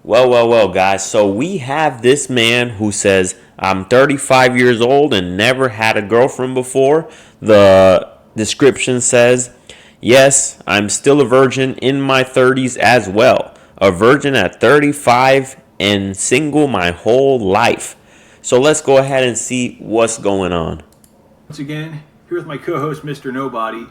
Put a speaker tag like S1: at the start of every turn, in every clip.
S1: Well, guys. So we have this man who says, I'm 35 years old and never had a girlfriend before. The description says, yes, I'm still a virgin in my 30s as well. A virgin at 35 and single my whole life. So let's go ahead and see what's going on.
S2: Once again, here with my co-host, Mr. Nobody.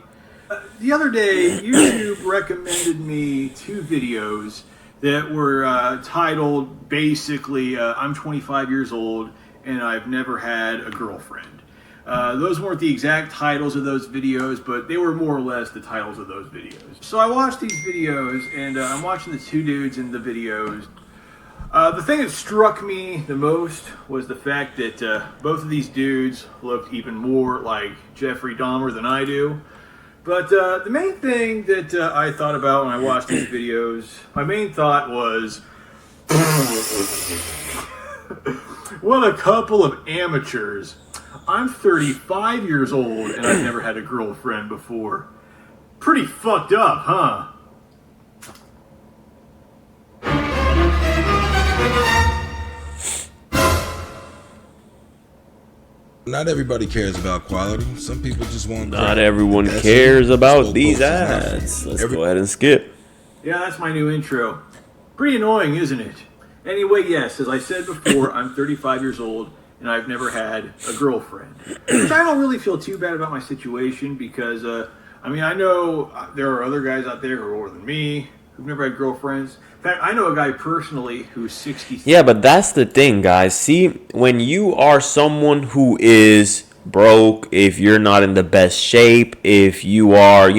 S2: The other day, YouTube recommended me two videos that were titled basically, I'm 25 years old and I've never had a girlfriend. Those weren't the exact titles of those videos, but they were more or less the titles of those videos. So I watched these videos, and I'm watching the two dudes in the videos. The thing that struck me the most was the fact that both of these dudes looked even more like Jeffrey Dahmer than I do. But the main thing that I thought about when I watched these videos, my main thought was, what a couple of amateurs. I'm 35 years old and I've never had a girlfriend before. Pretty fucked up, huh?
S3: Not everybody cares about quality. Some people just want.
S1: Not everyone cares about these ads. Let's go ahead and skip.
S2: Yeah, that's my new intro. Pretty annoying, isn't it? Anyway, yes, as I said before, I'm 35 years old and I've never had a girlfriend. Which I don't really feel too bad about my situation because, I know there are other guys out there who are older than me who've never had girlfriends. In fact, I know a guy personally who's 60.
S1: Yeah, but that's the thing, guys. See, when you are someone who is broke, if you're not in the best shape, if you are,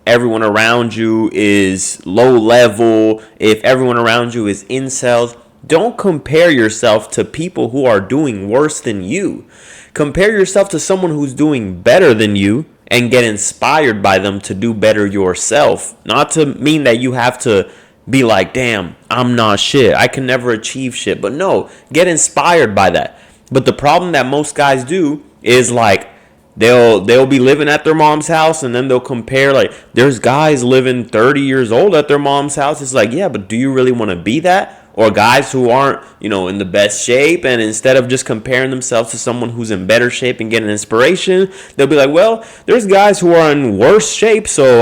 S1: everyone around you is low level, if everyone around you is incels, don't compare yourself to people who are doing worse than you. Compare yourself to someone who's doing better than you and get inspired by them to do better yourself. Not to mean that you have to be like, damn, I'm not shit, I can never achieve shit. But no, get inspired by that. But the problem that most guys do is like they'll be living at their mom's house and then they'll compare, like, there's guys living 30 years old at their mom's house. It's like, yeah, but do you really want to be that? Or guys who aren't, in the best shape, and instead of just comparing themselves to someone who's in better shape and getting inspiration, they'll be like, well, there's guys who are in worse shape, so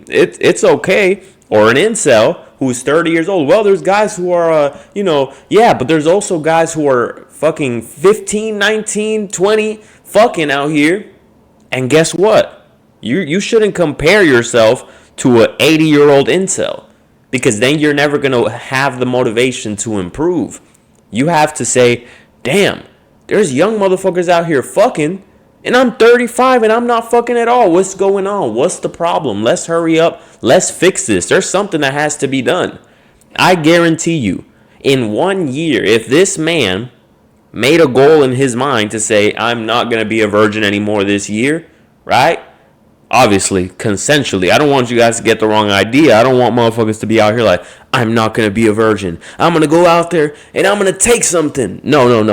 S1: it's okay. Or an incel who's 30 years old. Well, there's guys who are, yeah, but there's also guys who are fucking 15, 19, 20, fucking out here. And guess what? You shouldn't compare yourself to an 80-year-old incel, because then you're never going to have the motivation to improve. You have to say, damn, there's young motherfuckers out here fucking, and I'm 35 and I'm not fucking at all. What's going on? What's the problem? Let's hurry up. Let's fix this. There's something that has to be done. I guarantee you, in 1 year, if this man made a goal in his mind to say, I'm not going to be a virgin anymore this year, right? Obviously, consensually. I don't want you guys to get the wrong idea. I don't want motherfuckers to be out here like, I'm not going to be a virgin. I'm going to go out there and I'm going to take something. No.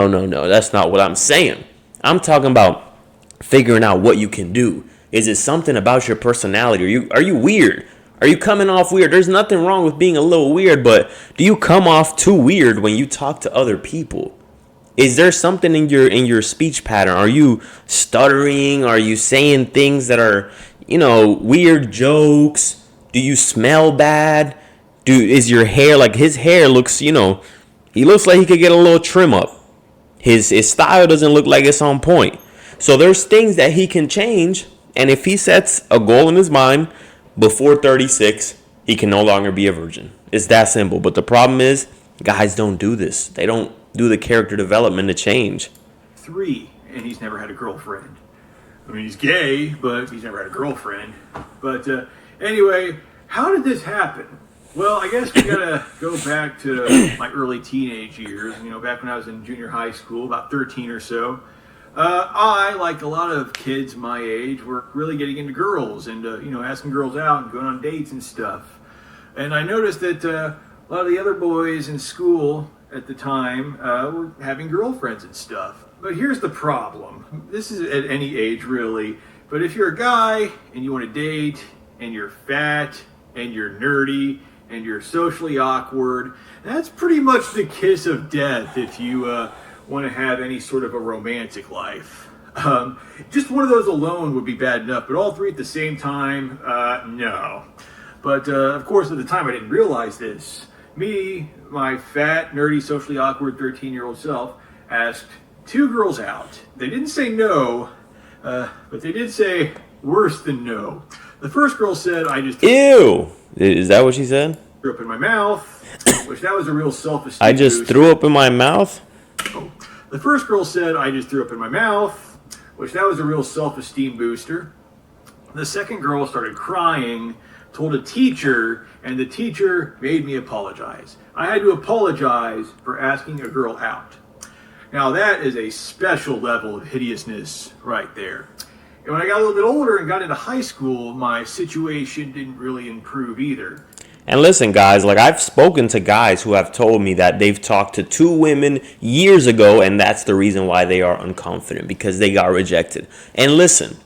S1: That's not what I'm saying. I'm talking about figuring out what you can do. Is it something about your personality? Are you weird? Are you coming off weird? There's nothing wrong with being a little weird, but do you come off too weird when you talk to other people? Is there something in your speech pattern? Are you stuttering? Are you saying things that are, weird jokes? Do you smell bad? Is your hair, like, his hair looks, he looks like he could get a little trim up. His style doesn't look like it's on point. So there's things that he can change, and if he sets a goal in his mind before 36, he can no longer be a virgin. It's that simple. But the problem is, guys don't do this. They don't do the character development to change.
S2: 3, and he's never had a girlfriend. He's gay, but he's never had a girlfriend. But anyway, how did this happen? Well, I guess we gotta go back to my early teenage years. Back when I was in junior high school, about 13 or so. I, like a lot of kids my age, were really getting into girls and, asking girls out and going on dates and stuff. And I noticed that a lot of the other boys in school at the time were having girlfriends and stuff. But here's the problem. This is at any age, really. But if you're a guy and you want to date and you're fat and you're nerdy and you're socially awkward. That's pretty much the kiss of death if you want to have any sort of a romantic life. Just one of those alone would be bad enough, but all three at the same time, no. But of course, at the time, I didn't realize this. Me, my fat, nerdy, socially awkward 13-year-old self, asked two girls out. They didn't say no, but they did say worse than no. The first girl said, I just...
S1: Ew! Is that what she said?
S2: Threw up in my mouth, which that was a real self-esteem
S1: I just
S2: boost.
S1: threw up in my mouth?
S2: Oh. The first girl said, I just threw up in my mouth, which that was a real self-esteem booster. The second girl started crying, told a teacher, and the teacher made me apologize. I had to apologize for asking a girl out. Now that is a special level of hideousness right there. And when I got a little bit older and got into high school, my situation didn't really improve either.
S1: And listen, guys, like I've spoken to guys who have told me that they've talked to two women years ago, and that's the reason why they are unconfident, because they got rejected. And listen,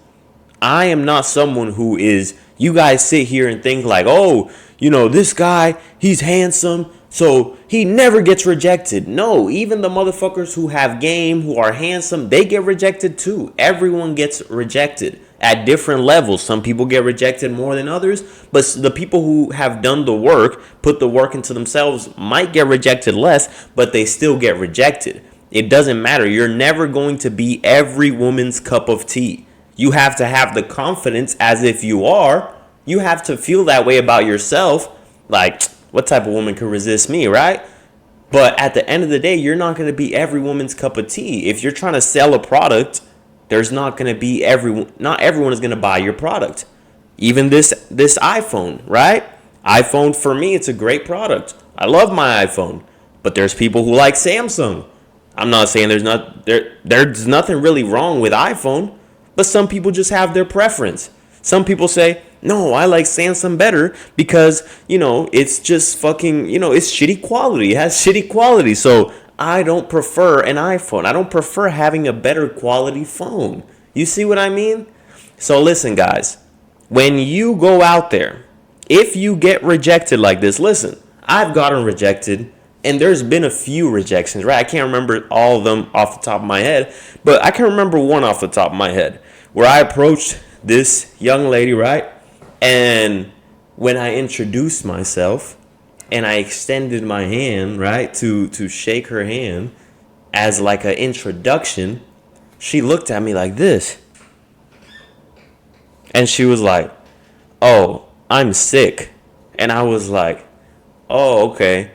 S1: I am not someone who is, you guys sit here and think like, oh, you know, this guy, he's handsome, so he never gets rejected. No, even the motherfuckers who have game, who are handsome, they get rejected too. Everyone gets rejected at different levels. Some people get rejected more than others, but the people who have done the work, put the work into themselves, might get rejected less, but they still get rejected. It doesn't matter. You're never going to be every woman's cup of tea. You have to have the confidence as if you are. You have to feel that way about yourself. Like, what type of woman could resist me, right? But at the end of the day, you're not going to be every woman's cup of tea. If you're trying to sell a product, there's not going to be not everyone is going to buy your product. Even this iPhone, right? iPhone, for me, it's a great product. I love my iPhone. But there's people who like Samsung. I'm not saying there's nothing really wrong with iPhone, but some people just have their preference. Some people say, no, I like Samsung better because, you know, it's just fucking, you know, it's shitty quality. It has shitty quality. So I don't prefer an iPhone. I don't prefer having a better quality phone. You see what I mean? So listen, guys, when you go out there, if you get rejected like this, listen, I've gotten rejected and there's been a few rejections, right? I can't remember all of them off the top of my head, but I can remember one off the top of my head where I approached this young lady, right? And when I introduced myself and I extended my hand, right, to shake her hand as like an introduction, she looked at me like this. And she was like, oh, I'm sick. And I was like, oh, okay.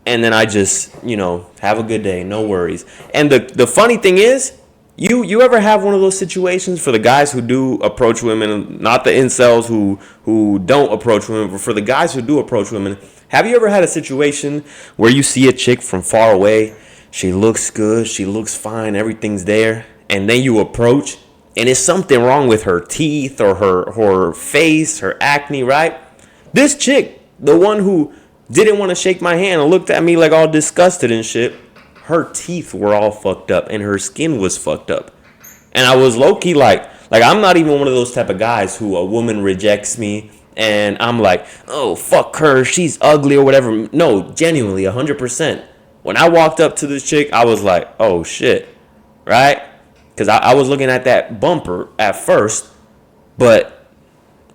S1: And then I just, you know, have a good day, no worries. And the funny thing is, you ever have one of those situations for the guys who do approach women, not the incels who don't approach women, but for the guys who do approach women, have you ever had a situation where you see a chick from far away, she looks good, she looks fine, everything's there, and then you approach, and it's something wrong with her teeth or her face, her acne, right? This chick, the one who didn't want to shake my hand and looked at me like all disgusted and shit, her teeth were all fucked up and her skin was fucked up. And I was low-key like I'm not even one of those type of guys who a woman rejects me and I'm like, oh, fuck her, she's ugly or whatever. No, genuinely, 100%. When I walked up to this chick, I was like, oh, shit, right? Because I was looking at that bumper at first, but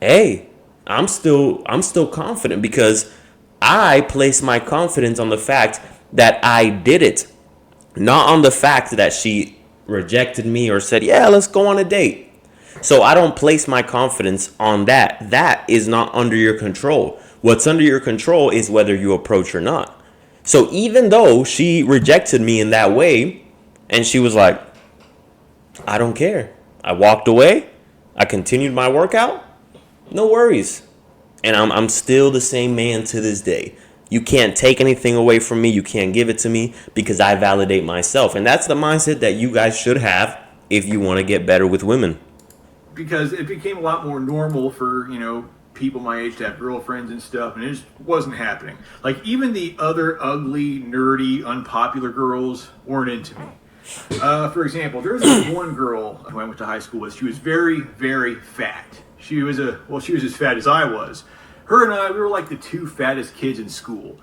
S1: hey, I'm still confident because I place my confidence on the fact that I did it. Not on the fact that she rejected me or said, yeah, let's go on a date. So I don't place my confidence on that. That is not under your control. What's under your control is whether you approach or not. So even though she rejected me in that way, and she was like, I don't care. I walked away. I continued my workout. No worries. And I'm still the same man to this day. You can't take anything away from me. You can't give it to me because I validate myself. And that's the mindset that you guys should have if you want to get better with women.
S2: Because it became a lot more normal for, you know, people my age to have girlfriends and stuff, and it just wasn't happening. Like, even the other ugly, nerdy, unpopular girls weren't into me. For example, there was this one girl who I went to high school with. She was very, very fat. She was as fat as I was. her and I, we were like the two fattest kids in school.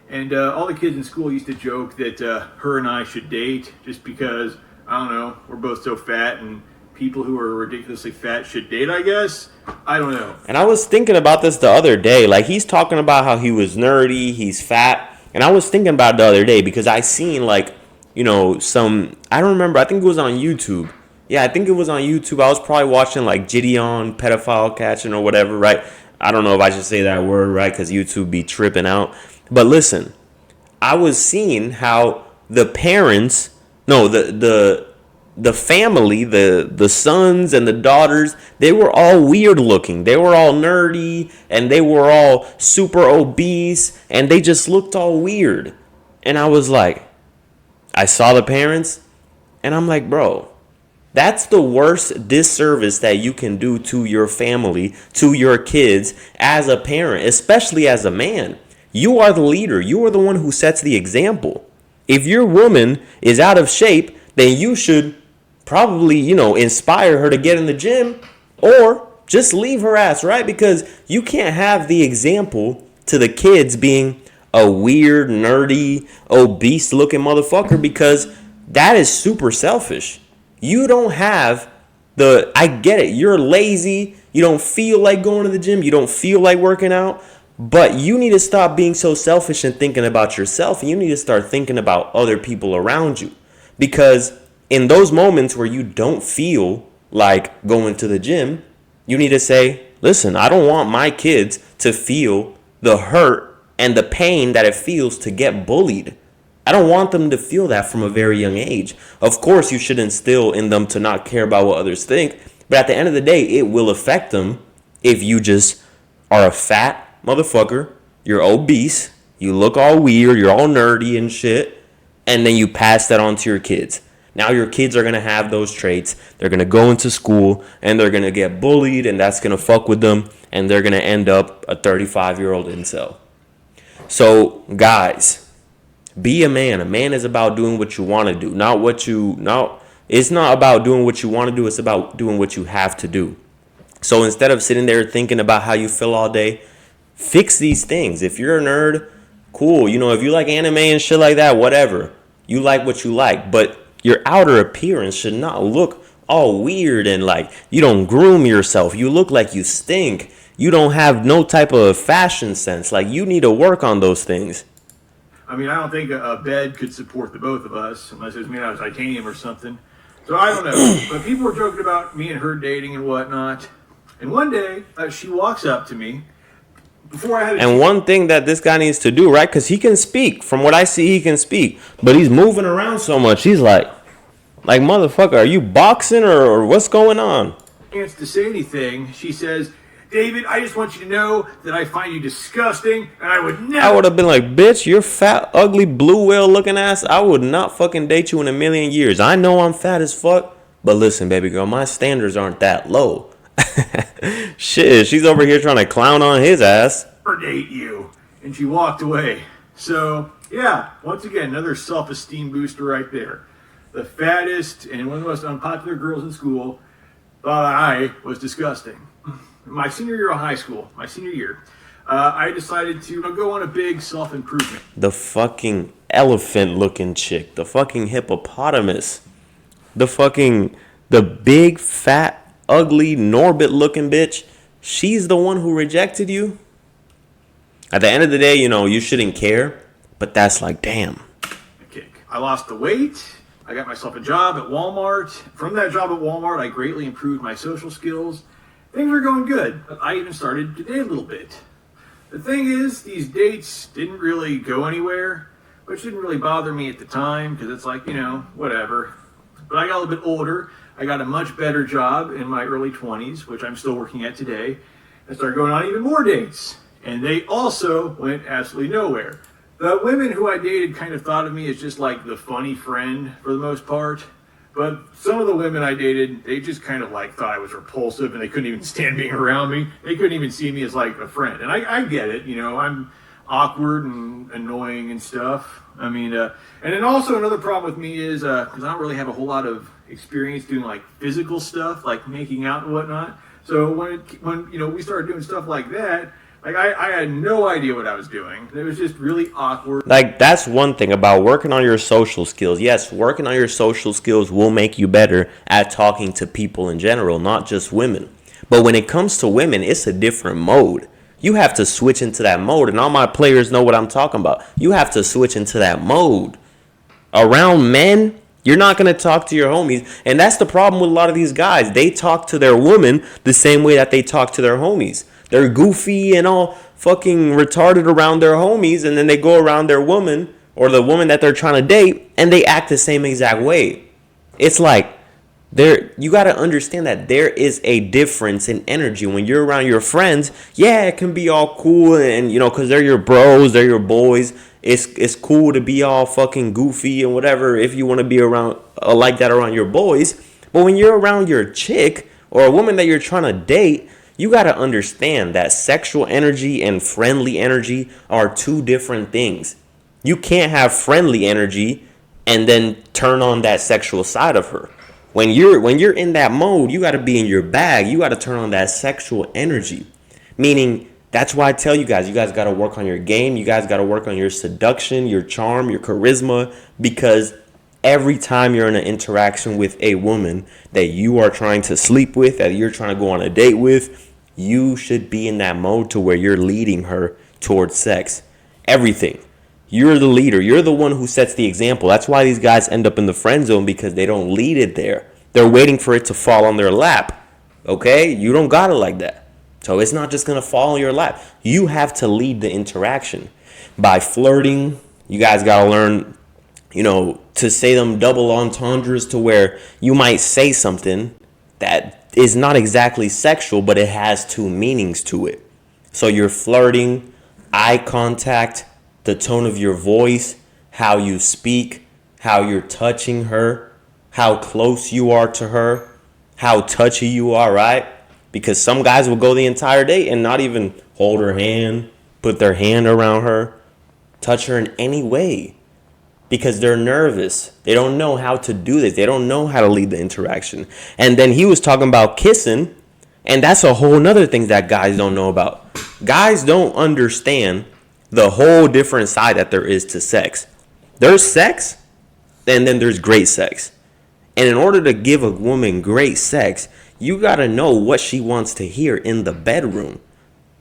S2: And all the kids in school used to joke that her and I should date just because, I don't know, we're both so fat and people who are ridiculously fat should date, I guess. I don't know.
S1: And I was thinking about this the other day. Like, he's talking about how he was nerdy, he's fat. And I was thinking about it the other day because I seen, like, some, I don't remember, I think it was on YouTube. Yeah, I think it was on YouTube. I was probably watching, like, Gideon pedophile catching or whatever, right? I don't know if I should say that word, right? Because YouTube be tripping out. But listen, I was seeing how the parents, no, the family, the sons and the daughters, they were all weird looking. They were all nerdy and they were all super obese and they just looked all weird. And I was like, I saw the parents and I'm like, bro, that's the worst disservice that you can do to your family, to your kids as a parent, especially as a man. You are the leader. You are the one who sets the example. If your woman is out of shape, then you should probably, inspire her to get in the gym or just leave her ass, right? Because you can't have the example to the kids being a weird, nerdy, obese looking motherfucker because that is super selfish. You don't have I get it. You're lazy. You don't feel like going to the gym. You don't feel like working out. But you need to stop being so selfish and thinking about yourself. And you need to start thinking about other people around you. Because in those moments where you don't feel like going to the gym, you need to say, listen, I don't want my kids to feel the hurt and the pain that it feels to get bullied. I don't want them to feel that from a very young age. Of course, you should instill in them to not care about what others think. But at the end of the day, it will affect them if you just are a fat motherfucker, you're obese, you look all weird, you're all nerdy and shit, and then you pass that on to your kids. Now your kids are going to have those traits. They're going to go into school and they're going to get bullied and that's going to fuck with them and they're going to end up a 35-year-old incel. So, guys, be a man. A man is about doing what you want to do, it's not about doing what you want to do, it's about doing what you have to do. So instead of sitting there thinking about how you feel all day, fix these things. If you're a nerd, cool. If you like anime and shit like that, whatever. You like what you like. But your outer appearance should not look all weird and like you don't groom yourself. You look like you stink. You don't have no type of fashion sense. Like, you need to work on those things.
S2: I mean, I don't think a bed could support the both of us unless it was made out of titanium or something. So I don't know. But people were joking about me and her dating and whatnot. And one day, she walks up to me.
S1: And one thing that this guy needs to do, right? Because he can speak. From what I see, he can speak. But he's moving around so much. He's like, motherfucker, are you boxing or what's going on?
S2: Chance to say anything, she says, David, I just want you to know that I find you disgusting and I would never.
S1: I would have been like, bitch, you're fat, ugly, blue whale looking ass. I would not fucking date you in a million years. I know I'm fat as fuck. But listen, baby girl, my standards aren't that low. Shit, she's over here trying to clown on his ass.
S2: Or date you. And she walked away. So, yeah, once again, another self-esteem booster right there. The fattest and one of the most unpopular girls in school thought I was disgusting. My senior year of high school, I decided to go on a big self-improvement.
S1: The fucking elephant-looking chick. The fucking hippopotamus. The big, fat, ugly, Norbit-looking bitch. She's the one who rejected you? At the end of the day, you shouldn't care. But that's like, damn.
S2: I lost the weight. I got myself a job at Walmart. From that job at Walmart, I greatly improved my social skills. Things were going good. I even started to date a little bit. The thing is, these dates didn't really go anywhere, which didn't really bother me at the time, because it's like, whatever. But I got a little bit older. I got a much better job in my early 20s, which I'm still working at today. I started going on even more dates. And they also went absolutely nowhere. The women who I dated kind of thought of me as just like the funny friend for the most part. But some of the women I dated, they just kind of like thought I was repulsive and they couldn't even stand being around me. They couldn't even see me as like a friend. And I get it, I'm awkward and annoying and stuff. I mean, and then also another problem with me is, because I don't really have a whole lot of experience doing like physical stuff, like making out and whatnot. So when we started doing stuff like that, Like, I had no idea what I was doing. It was just really awkward.
S1: Like, that's one thing about working on your social skills. Yes, working on your social skills will make you better at talking to people in general, not just women. But when it comes to women, it's a different mode. You have to switch into that mode, and all my players know what I'm talking about. You have to switch into that mode. Around men, you're not going to talk to your homies. And that's the problem with a lot of these guys. They talk to their women the same way that they talk to their homies. They're goofy and all fucking retarded around their homies, and then they go around their woman or the woman that they're trying to date, and they act the same exact way. It's like, you got to understand that there is a difference in energy when you're around your friends. Yeah, it can be all cool, and because they're your bros, they're your boys. It's cool to be all fucking goofy and whatever if you want to be around like that around your boys. But when you're around your chick or a woman that you're trying to date, you got to understand that sexual energy and friendly energy are two different things. You can't have friendly energy and then turn on that sexual side of her. When you're in that mode, you got to be in your bag. You got to turn on that sexual energy. Meaning, that's why I tell you guys got to work on your game. You guys got to work on your seduction, your charm, your charisma, because every time you're in an interaction with a woman that you are trying to sleep with, that you're trying to go on a date with, you should be in that mode to where you're leading her towards sex. Everything. You're the leader. You're the one who sets the example. That's why these guys end up in the friend zone, because they don't lead it there. They're waiting for it to fall on their lap. Okay? You don't got it like that. So it's not just going to fall in your lap. You have to lead the interaction. By flirting, you guys got to learn, to say them double entendres to where you might say something that is not exactly sexual, but it has two meanings to it. So you're flirting, eye contact, the tone of your voice, how you speak, how you're touching her, how close you are to her, how touchy you are, right? Because some guys will go the entire day and not even hold her hand, put their hand around her, touch her in any way. Because they're nervous. They don't know how to do this. They don't know how to lead the interaction. And then he was talking about kissing, and that's a whole nother thing that guys don't know about. Guys don't understand the whole different side that there is to sex. There's sex, and then there's great sex. And in order to give a woman great sex, you got to know what she wants to hear in the bedroom.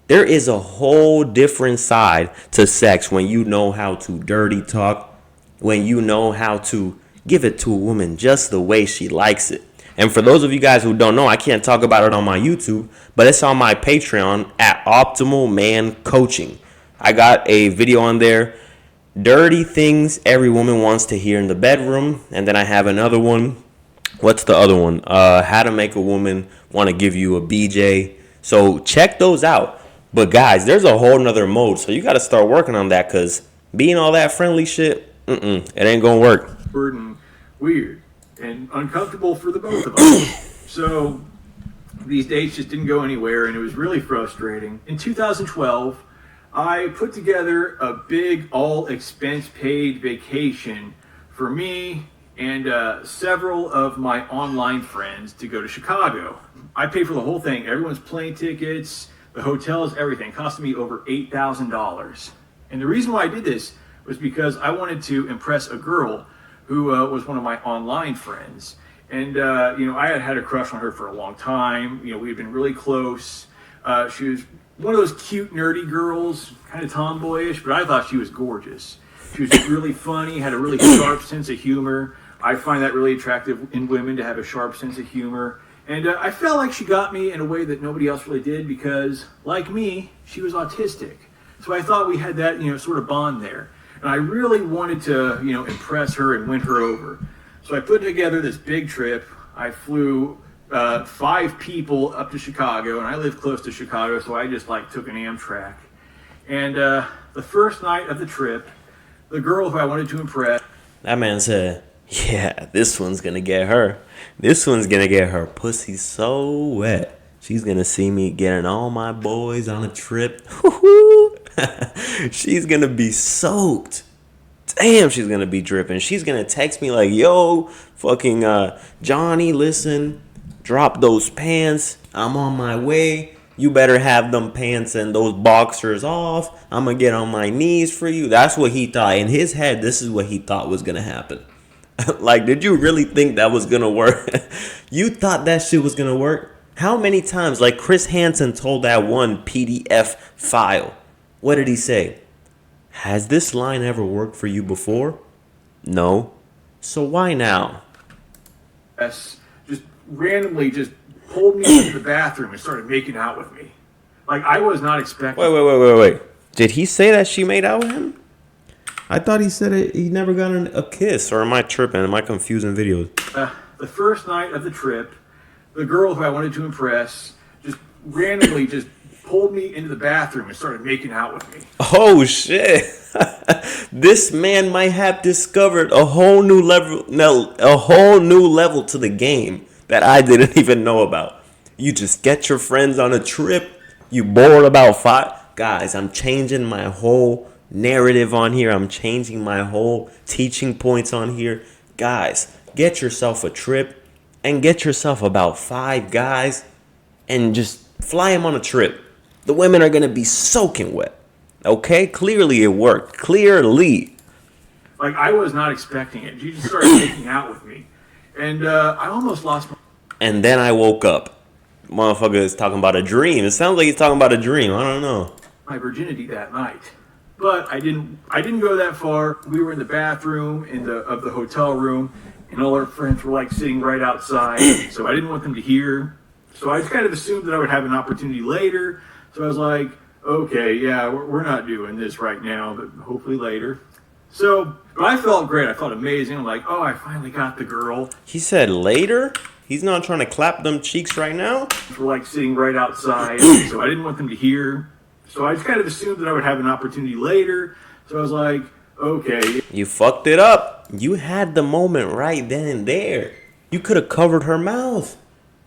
S1: There is a whole different side to sex when you know how to dirty talk, when you know how to give it to a woman just the way she likes it. And for those of you guys who don't know, I can't talk about it on my YouTube, but it's on my Patreon at Optimal Man Coaching. I got a video on there, dirty things every woman wants to hear in the bedroom. And then I have another one. What's the other one? How to make a woman want to give you a BJ. So check those out. But guys, there's a whole nother mode. So you got to start working on that, because being all that friendly shit, it ain't going to work.
S2: And weird and uncomfortable for the both of us. So these dates just didn't go anywhere, and it was really frustrating. In 2012, I put together a big all-expense-paid vacation for me and several of my online friends to go to Chicago. I paid for the whole thing. Everyone's plane tickets, the hotels, everything. It cost me over $8,000. And the reason why I did this was because I wanted to impress a girl who was one of my online friends. And, I had had a crush on her for a long time. We had been really close. She was one of those cute, nerdy girls, kind of tomboyish, but I thought she was gorgeous. She was really funny, had a really sharp sense of humor. I find that really attractive in women, to have a sharp sense of humor. And I felt like she got me in a way that nobody else really did, because, like me, she was autistic. So I thought we had that, sort of bond there. And I really wanted to, impress her and win her over. So I put together this big trip. I flew 5 people up to Chicago, and I live close to Chicago, so I just took an Amtrak. And the first night of the trip, the girl who I wanted to impress,
S1: that man said, yeah, this one's going to get her. This one's going to get her pussy so wet. She's going to see me getting all my boys on a trip. She's going to be soaked. Damn, she's going to be dripping. She's going to text me like, yo, fucking Johnny, listen, drop those pants. I'm on my way. You better have them pants and those boxers off. I'm gonna get on my knees for you. That's what he thought. In his head, this is what he thought was gonna happen. Like, did you really think that was gonna work? You thought that shit was gonna work? How many times, like Chris Hansen told that one PDF file, what did he say? Has this line ever worked for you before? No. So why now?
S2: Just randomly just pulled me into the bathroom and started making out with me. Like, I was not expecting.
S1: Wait. Did he say that she made out with him? I thought he said it. He never got a kiss. Or am I tripping? Am I confusing videos?
S2: The first night of the trip, the girl who I wanted to impress just randomly just pulled me into the bathroom and started making out with me.
S1: Oh shit! This man might have discovered a whole new level, to the game that I didn't even know about. You just get your friends on a trip. You bored about five guys. I'm changing my whole narrative on here. I'm changing my whole teaching points on here. Guys, get yourself a trip and get yourself about 5 guys and just fly them on a trip. The women are going to be soaking wet. Okay? Clearly it worked. Clearly.
S2: Like, I was not expecting it. She just started making out with me. And I almost lost my...
S1: And then I woke up. Motherfucker is talking about a dream. It sounds like he's talking about a dream. I don't know.
S2: My virginity that night. But I didn't go that far. We were in the bathroom of the hotel room, and all our friends were like sitting right outside. So I didn't want them to hear. So I just kind of assumed that I would have an opportunity later. So I was like, okay, yeah, we're not doing this right now, but hopefully later. So, but I felt great. I felt amazing. I'm like, oh, I finally got the girl.
S1: He said later? He's not trying to clap them cheeks right now?
S2: We're like sitting right outside. So I didn't want them to hear. So I just kind of assumed that I would have an opportunity later. So I was like, okay.
S1: You fucked it up. You had the moment right then and there. You could have covered her mouth.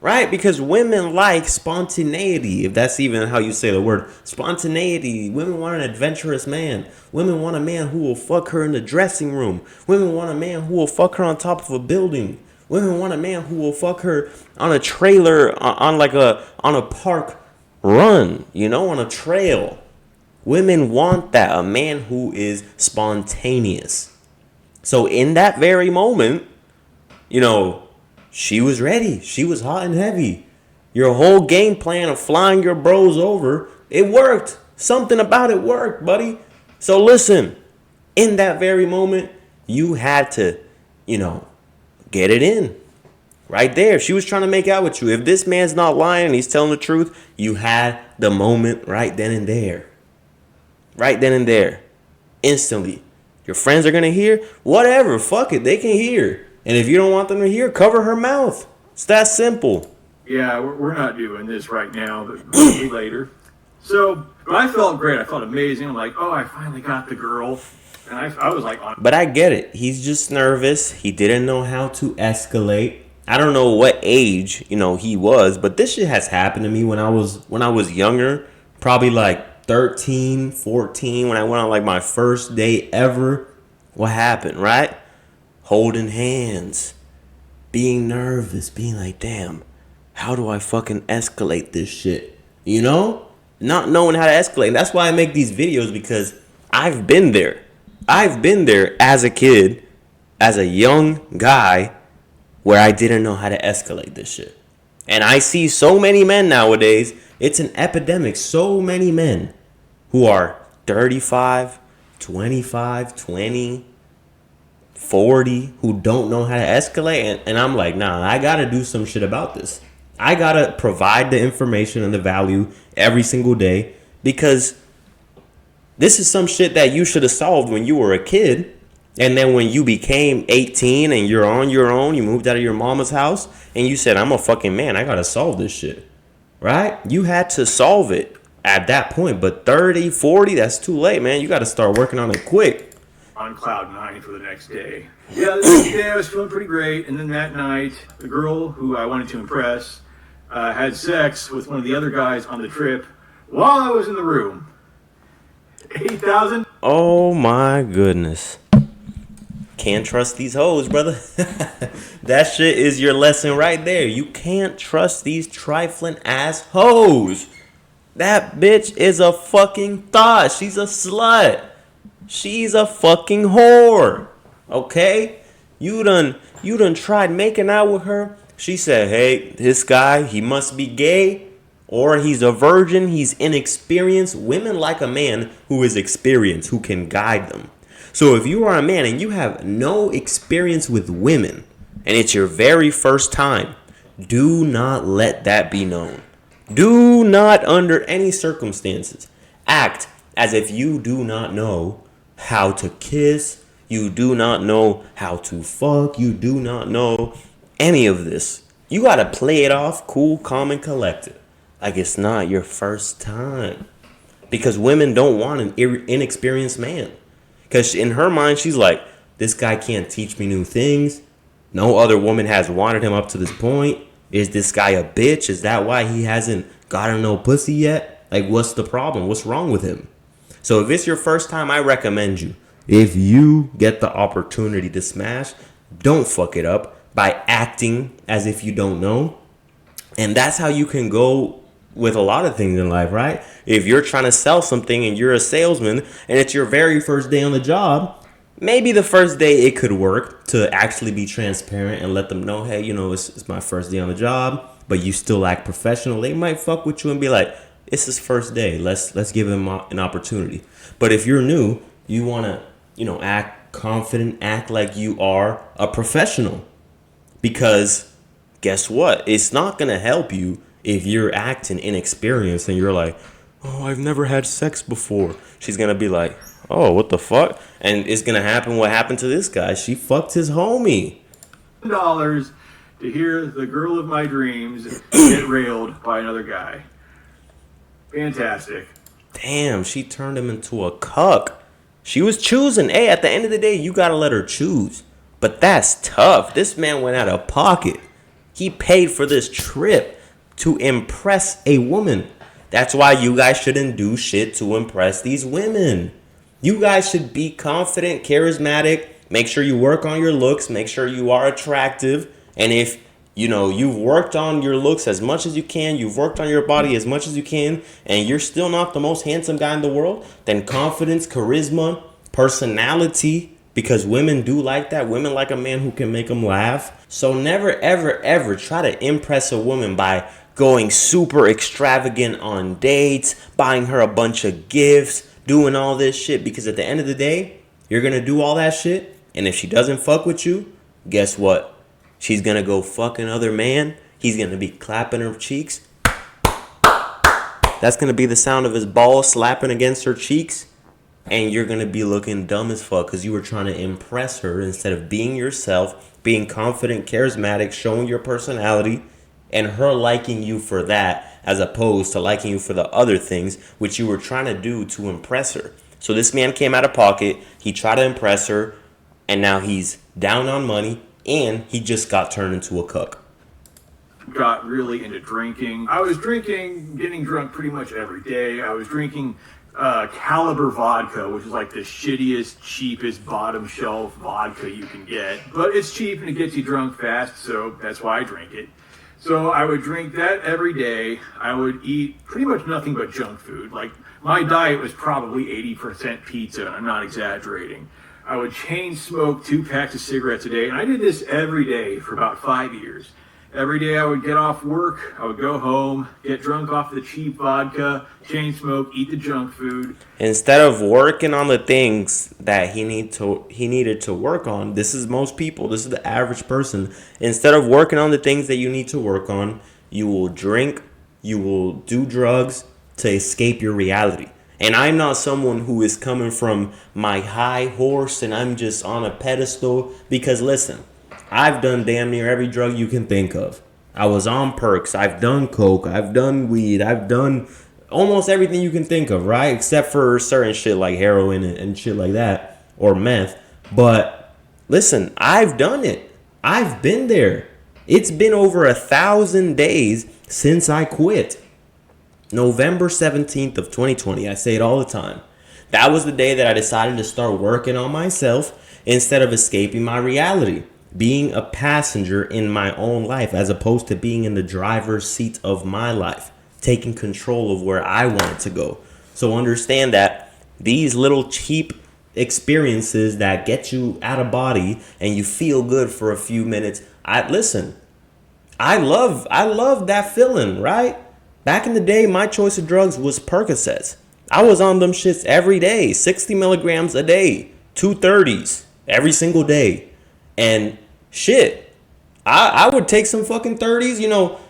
S1: Right? Because women like spontaneity, if that's even how you say the word. Spontaneity. Women want an adventurous man. Women want a man who will fuck her in the dressing room. Women want a man who will fuck her on top of a building. Women want a man who will fuck her on a trailer, on a park run, on a trail. Women want that, a man who is spontaneous. So in that very moment, she was ready. She was hot and heavy. Your whole game plan of flying your bros over, it worked. Something about it worked, buddy. So listen, in that very moment, you had to, get it in. Right there. She was trying to make out with you. If this man's not lying and he's telling the truth, you had the moment right then and there. Right then and there. Instantly. Your friends are going to hear? Whatever. Fuck it. They can hear. And if you don't want them to hear, cover her mouth. It's that simple.
S2: Yeah, we're not doing this right now, but hopefully later. So, but I felt great. I felt amazing. I'm like, oh, I finally got the girl. And I was like...
S1: But I get it. He's just nervous. He didn't know how to escalate. I don't know what age, he was, but this shit has happened to me when I was younger, probably like 13, 14, when I went on like my first date ever. What happened, right? Holding hands, being nervous, being like, damn, how do I fucking escalate this shit? Not knowing how to escalate. And that's why I make these videos, because I've been there. I've been there as a kid, as a young guy, where I didn't know how to escalate this shit. And I see so many men nowadays, it's an epidemic. So many men who are 35, 25, 20, 40, who don't know how to escalate. And I'm like, nah, I gotta do some shit about this. I gotta provide the information and the value every single day, because this is some shit that you should have solved when you were a kid. And then when you became 18 and you're on your own, you moved out of your mama's house and you said, I'm a fucking man, I gotta solve this shit. Right? You had to solve it at that point. But 30, 40, that's too late, man. You gotta start working on it quick.
S2: On cloud 9 for the next day. Yeah, the next day I was feeling pretty great. And then that night, the girl who I wanted to impress had sex with one of the other guys on the trip while I was in the room. 8,000.
S1: Oh my goodness. Can't trust these hoes, brother. That shit is your lesson right there. You can't trust these trifling ass hoes. That bitch is a fucking thought. She's a slut. She's a fucking whore. Okay? You done tried making out with her. She said, hey, this guy, he must be gay, or he's a virgin, he's inexperienced. Women like a man who is experienced, who can guide them. So if you are a man and you have no experience with women, and it's your very first time, do not let that be known. Do not, under any circumstances, act as if you do not know how to kiss, you do not know how to fuck, you do not know any of this. You gotta play it off cool, calm, and collected. Like it's not your first time. Because women don't want an inexperienced man. Because in her mind, she's like, this guy can't teach me new things. No other woman has wanted him up to this point. Is this guy a bitch? Is that why he hasn't gotten no pussy yet? Like, what's the problem? What's wrong with him? So if it's your first time, I recommend you, if you get the opportunity to smash, don't fuck it up by acting as if you don't know. And that's how you can go with a lot of things in life, right? If you're trying to sell something and you're a salesman and it's your very first day on the job, maybe the first day it could work to actually be transparent and let them know, hey, it's my first day on the job, but you still act professional. They might fuck with you and be like, it's his first day. Let's give him an opportunity. But if you're new, you want to, act confident, act like you are a professional. Because guess what? It's not going to help you if you're acting inexperienced and you're like, oh, I've never had sex before. She's going to be like, oh, what the fuck? And it's going to happen what happened to this guy. She fucked his homie.
S2: $10 to hear the girl of my dreams get railed by another guy. Fantastic.
S1: Damn, she turned him into a cuck. She was choosing. Hey, at the end of the day, you got to let her choose. But that's tough. This man went out of pocket. He paid for this trip to impress a woman. That's why you guys shouldn't do shit to impress these women. You guys should be confident, charismatic. Make sure you work on your looks. Make sure you are attractive. And if, you've worked on your looks as much as you can, you've worked on your body as much as you can, and you're still not the most handsome guy in the world, then confidence, charisma, personality, because women do like that. Women like a man who can make them laugh. So never, ever, ever try to impress a woman by going super extravagant on dates, buying her a bunch of gifts, doing all this shit. Because at the end of the day, you're going to do all that shit. And if she doesn't fuck with you, guess what? She's going to go fuck another man. He's going to be clapping her cheeks. That's going to be the sound of his balls slapping against her cheeks. And you're going to be looking dumb as fuck because you were trying to impress her instead of being yourself, being confident, charismatic, showing your personality, and her liking you for that as opposed to liking you for the other things which you were trying to do to impress her. So this man came out of pocket. He tried to impress her, and now he's down on money, and he just got turned into a cuck.
S2: Got really into drinking. I was getting drunk pretty much every day. I was drinking Caliber vodka, which is like the shittiest, cheapest, bottom shelf vodka you can get. But it's cheap and it gets you drunk fast, so that's why I drink it. So I would drink that every day. I would eat pretty much nothing but junk food. Like, my diet was probably 80% pizza, and I'm not exaggerating. I would chain smoke 2 packs of cigarettes a day, and I did this every day for about 5 years. Every day I would get off work, I would go home, get drunk off the cheap vodka, chain smoke, eat the junk food.
S1: Instead of working on the things that he needed to work on, this is most people, this is the average person. Instead of working on the things that you need to work on, you will drink, you will do drugs to escape your reality. And I'm not someone who is coming from my high horse and I'm just on a pedestal, because listen, I've done damn near every drug you can think of. I was on perks. I've done coke. I've done weed. I've done almost everything you can think of, right? Except for certain shit like heroin and shit like that, or meth. But listen, I've done it. I've been there. It's been over 1,000 days since I quit. November 17th of 2020. I say it all the time. That was the day that I decided to start working on myself instead of escaping my reality. Being a passenger in my own life as opposed to being in the driver's seat of my life. taking control of where I want it to go. So understand that these little cheap experiences that get you out of body and you feel good for a few minutes. I love that feeling, right? Back in the day, my choice of drugs was Percocets. I was on them shits every day, 60 milligrams a day, 230s every single day. And shit, I would take some fucking 30s,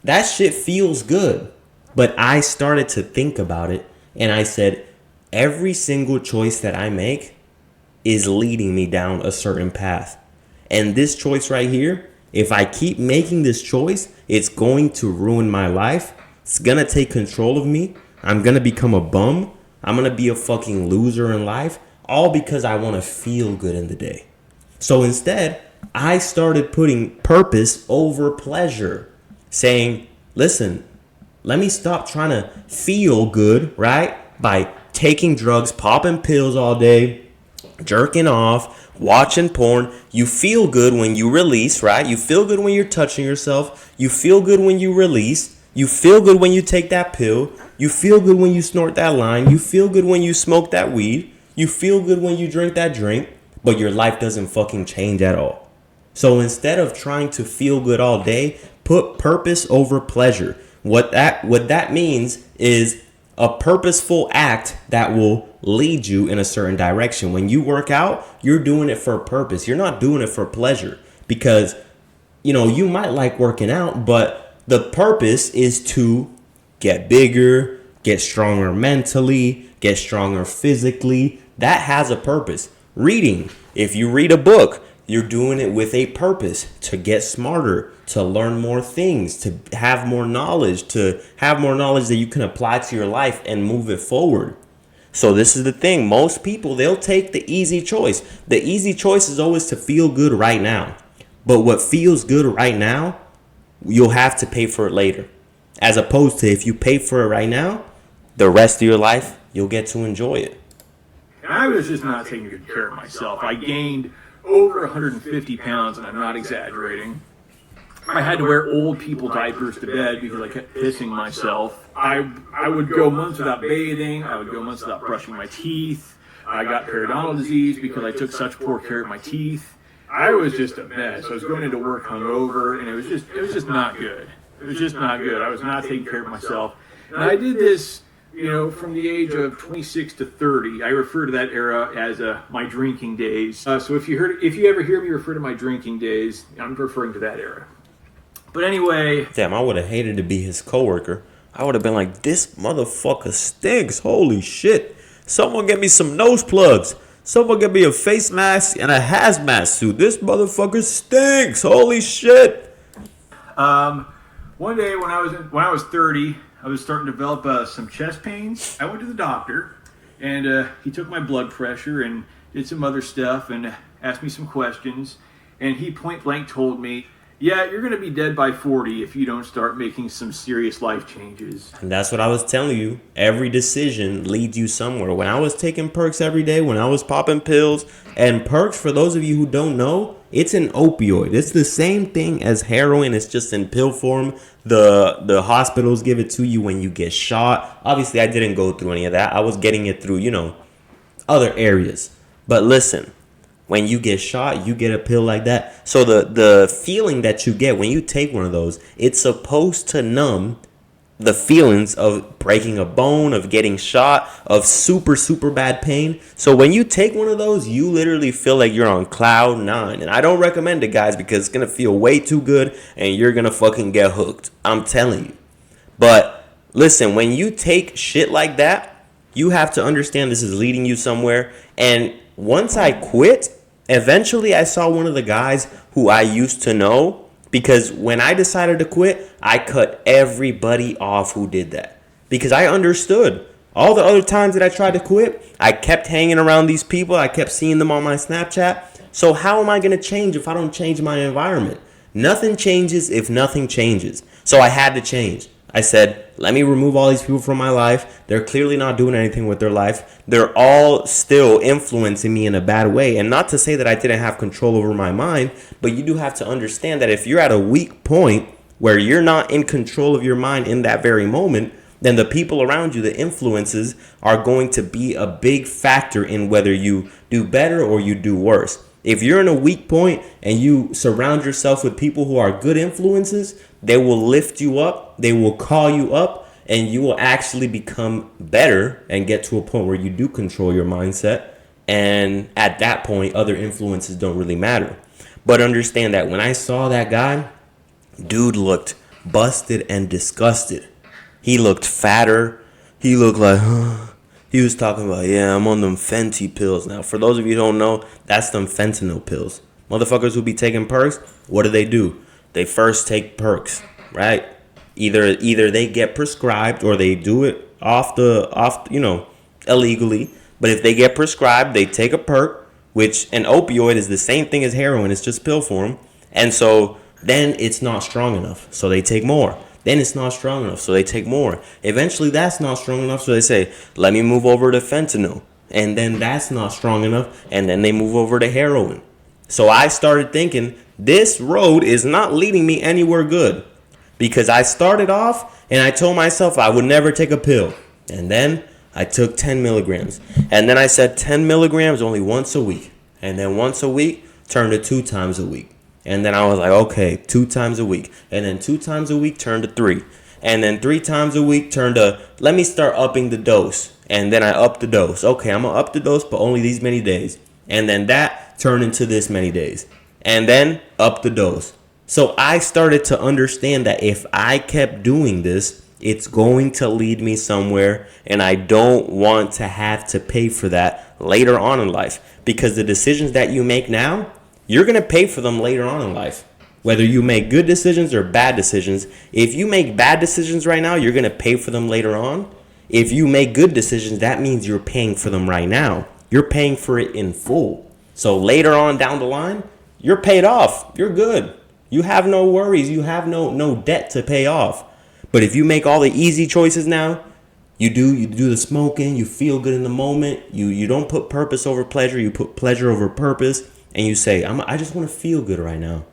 S1: that shit feels good. But I started to think about it and I said, every single choice that I make is leading me down a certain path. And this choice right here, if I keep making this choice, it's going to ruin my life. It's going to take control of me. I'm going to become a bum. I'm going to be a fucking loser in life, all because I want to feel good in the day. So instead, I started putting purpose over pleasure, saying, listen, let me stop trying to feel good, right? By taking drugs, popping pills all day, jerking off, watching porn. You feel good when you release, right? You feel good when you're touching yourself. You feel good when you release. You feel good when you take that pill. You feel good when you snort that line. You feel good when you smoke that weed. You feel good when you drink that drink, but your life doesn't fucking change at all. So instead of trying to feel good all day, put purpose over pleasure. What that means is a purposeful act that will lead you in a certain direction. When you work out, you're doing it for a purpose. You're not doing it for pleasure because, you might like working out, but the purpose is to get bigger, get stronger mentally, get stronger physically. That has a purpose. Reading, if you read a book, you're doing it with a purpose to get smarter, to learn more things, to have more knowledge that you can apply to your life and move it forward. So this is the thing. Most people, they'll take the easy choice. The easy choice is always to feel good right now. But what feels good right now, you'll have to pay for it later. As opposed to if you pay for it right now, the rest of your life, you'll get to enjoy it.
S2: And I was just not taking good care of myself. I gained over 150 pounds, and I'm not exaggerating. I had to wear old people diapers to bed because I kept pissing myself. I would go months without bathing. I would go months without brushing my teeth. I got periodontal disease because I took such poor care of my teeth. I was just a mess. I was going into work hungover, and it was just not good. It was just not good. I was not taking care of myself. And I did this, from the age of 26 to 30. I refer to that era as my drinking days. So if you ever hear me refer to my drinking days, I'm referring to that era. But anyway,
S1: damn, I would have hated to be his coworker. I would have been like, this motherfucker stinks. Holy shit. Someone get me some nose plugs. Someone get me a face mask and a hazmat suit. This motherfucker stinks. Holy shit.
S2: One day when I was 30, I was starting to develop some chest pains. I went to the doctor, and he took my blood pressure and did some other stuff and asked me some questions. And he point blank told me, yeah, you're going to be dead by 40 if you don't start making some serious life changes.
S1: And that's what I was telling you. Every decision leads you somewhere. When I was taking perks every day, when I was popping pills, and perks, for those of you who don't know, it's an opioid. It's the same thing as heroin. It's just in pill form. The hospitals give it to you when you get shot. Obviously, I didn't go through any of that. I was getting it through, other areas. But listen. When you get shot, you get a pill like that. So the feeling that you get when you take one of those, it's supposed to numb the feelings of breaking a bone, of getting shot, of super, super bad pain. So when you take one of those, you literally feel like you're on cloud 9. And I don't recommend it, guys, because it's going to feel way too good and you're going to fucking get hooked. I'm telling you. But listen, when you take shit like that, you have to understand this is leading you somewhere. And once I quit, eventually I saw one of the guys who I used to know, because when I decided to quit, I cut everybody off who did that. Because I understood. All the other times that I tried to quit, I kept hanging around these people. I kept seeing them on my Snapchat. So how am I going to change if I don't change my environment? Nothing changes if nothing changes. So I had to change. I said, let me remove all these people from my life. They're clearly not doing anything with their life. They're all still influencing me in a bad way. And not to say that I didn't have control over my mind, but you do have to understand that if you're at a weak point, where you're not in control of your mind in that very moment, then the people around you, the influences, are going to be a big factor in whether you do better or you do worse. If you're in a weak point and you surround yourself with people who are good influences, they will lift you up, they will call you up, and you will actually become better and get to a point where you do control your mindset. And at that point, other influences don't really matter. But understand that when I saw that guy, dude looked busted and disgusted. He looked fatter. He looked like, he was talking about, yeah, I'm on them Fenty pills. Now, for those of you who don't know, that's them fentanyl pills. Motherfuckers who be taking perks, what do? They first take perks, right? Either they get prescribed or they do it illegally. But if they get prescribed, they take a perk, which an opioid is the same thing as heroin. It's just pill form. And so then it's not strong enough. So they take more. Then it's not strong enough. So they take more. Eventually that's not strong enough. So they say, let me move over to fentanyl. And then that's not strong enough. And then they move over to heroin. So I started thinking, this road is not leading me anywhere good. Because I started off and I told myself I would never take a pill. And then I took 10 milligrams. And then I said 10 milligrams only once a week. And then once a week turned to 2 times a week. And then I was like, okay, 2 times a week. And then 2 times a week turned to 3. And then 3 times a week turned to, let me start upping the dose. And then I upped the dose. Okay, I'm going to up the dose, but only these many days. And then that turned into this many days. And then up the dose. So I started to understand that if I kept doing this, it's going to lead me somewhere, and I don't want to have to pay for that later on in life. Because the decisions that you make now, you're going to pay for them later on in life. Whether you make good decisions or bad decisions, if you make bad decisions right now, you're going to pay for them later on. If you make good decisions, that means you're paying for them right now. You're paying for it in full. So later on down the line, you're paid off. You're good. You have no worries. You have no debt to pay off. But if you make all the easy choices now, you do the smoking, you feel good in the moment, you don't put purpose over pleasure, you put pleasure over purpose, and you say, I just want to feel good right now.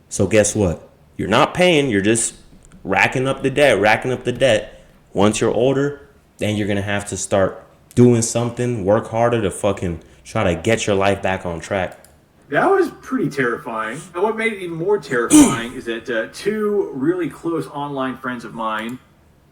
S1: So guess what? You're not paying, you're just racking up the debt. Once you're older, then you're going to have to start doing something, work harder to fucking try to get your life back on track.
S2: That was pretty terrifying. And what made it even more terrifying is that 2 really close online friends of mine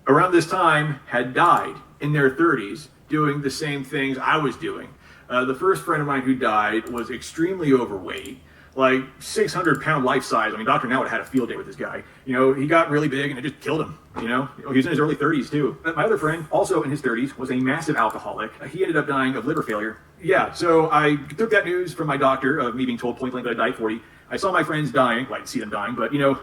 S2: around this time had died in their 30s doing the same things I was doing. The first friend of mine who died was extremely overweight, like 600-pound life size. I mean, Dr. Now would have had a field day with this guy. You know, he got really big and it just killed him. You know, he was in his early 30s too. But my other friend, also in his 30s, was a massive alcoholic. He ended up dying of liver failure. Yeah, so I took that news from my doctor of me being told point blank that I died at 40. I saw my friends dying. Well, I didn't see them dying, but, you know,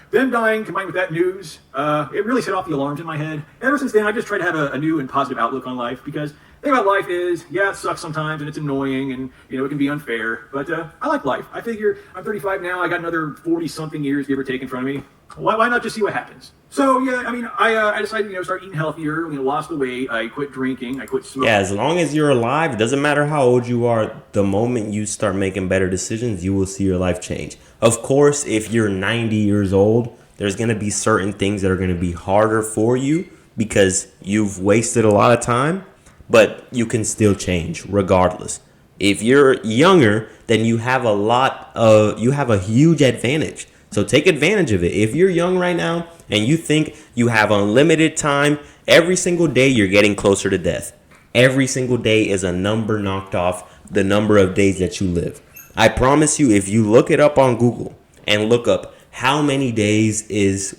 S2: them dying combined with that news, it really set off the alarms in my head. Ever since then, I just tried to have a new and positive outlook on life because the thing about life is, yeah, it sucks sometimes and it's annoying and, you know, it can be unfair. But I like life. I figure I'm 35 now. I got another 40-something years, give or take, in front of me. Why not just see what happens? So, yeah, I mean, I decided, you know, start eating healthier, you know, lost the weight, I quit drinking, I quit smoking.
S1: Yeah, as long as you're alive, it doesn't matter how old you are, the moment you start making better decisions, you will see your life change. Of course, if you're 90 years old, there's going to be certain things that are going to be harder for you because you've wasted a lot of time, but you can still change regardless. If you're younger, then you have a huge advantage. So take advantage of it. If you're young right now and you think you have unlimited time, every single day you're getting closer to death. Every single day is a number knocked off the number of days that you live. I promise you, if you look it up on Google and look up how many days is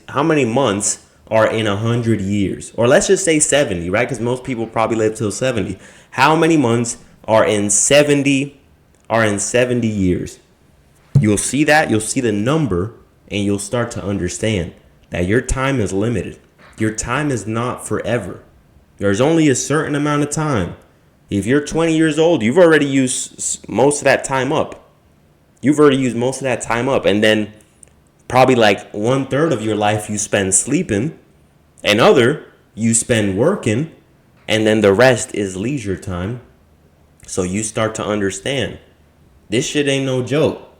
S1: how many months are in 100 years, or let's just say 70, right? Because most people probably live till 70. How many months are in 70 years? You'll see that, you'll see the number, and you'll start to understand that your time is limited. Your time is not forever. There's only a certain amount of time. If you're 20 years old, you've already used most of that time up. And then probably like 1/3 of your life you spend sleeping, another you spend working, and then the rest is leisure time. So you start to understand this shit ain't no joke.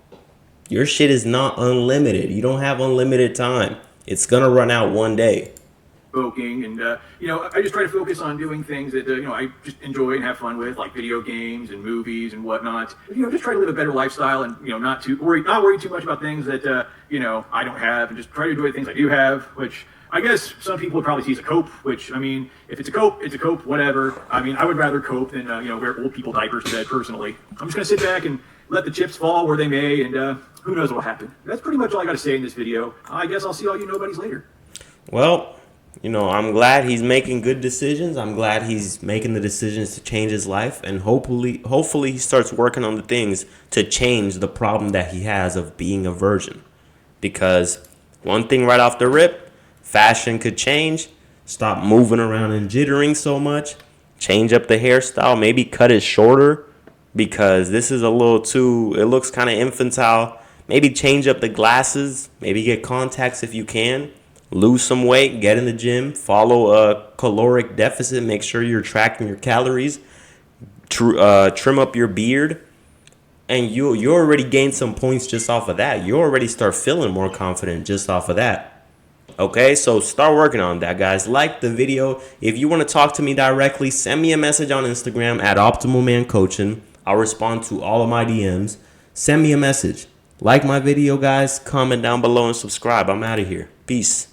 S1: Your shit is not unlimited. You don't have unlimited time. It's gonna run out one day.
S2: Provoking, and I just try to focus on doing things that I just enjoy and have fun with, like video games and movies and whatnot. Just try to live a better lifestyle, and not worry too much about things that I don't have, and just try to enjoy the things I do have, which I guess some people would probably see as a cope. Which, I mean, if it's a cope, it's a cope. Whatever. I mean, I would rather cope than wear old people diapers to bed. Personally, I'm just gonna sit back and let the chips fall where they may, and who knows what will happen. That's pretty much all I got to say in this video. I guess I'll see all you nobodies later.
S1: Well, I'm glad he's making good decisions. I'm glad he's making the decisions to change his life, and hopefully he starts working on the things to change the problem that he has of being a virgin. Because one thing right off the rip, fashion could change. Stop moving around and jittering so much. Change up the hairstyle, maybe cut it shorter because this is a little too, it looks kind of infantile. Maybe change up the glasses, maybe get contacts if you can. Lose some weight, get in the gym, follow a caloric deficit, make sure you're tracking your calories, trim up your beard, and you already gained some points just off of that. You already start feeling more confident just off of that. Okay, so start working on that, guys. Like the video. If you want to talk to me directly, send me a message on Instagram at OptimalManCoaching. I'll respond to all of my DMs. Send me a message. Like my video, guys. Comment down below and subscribe. I'm out of here. Peace.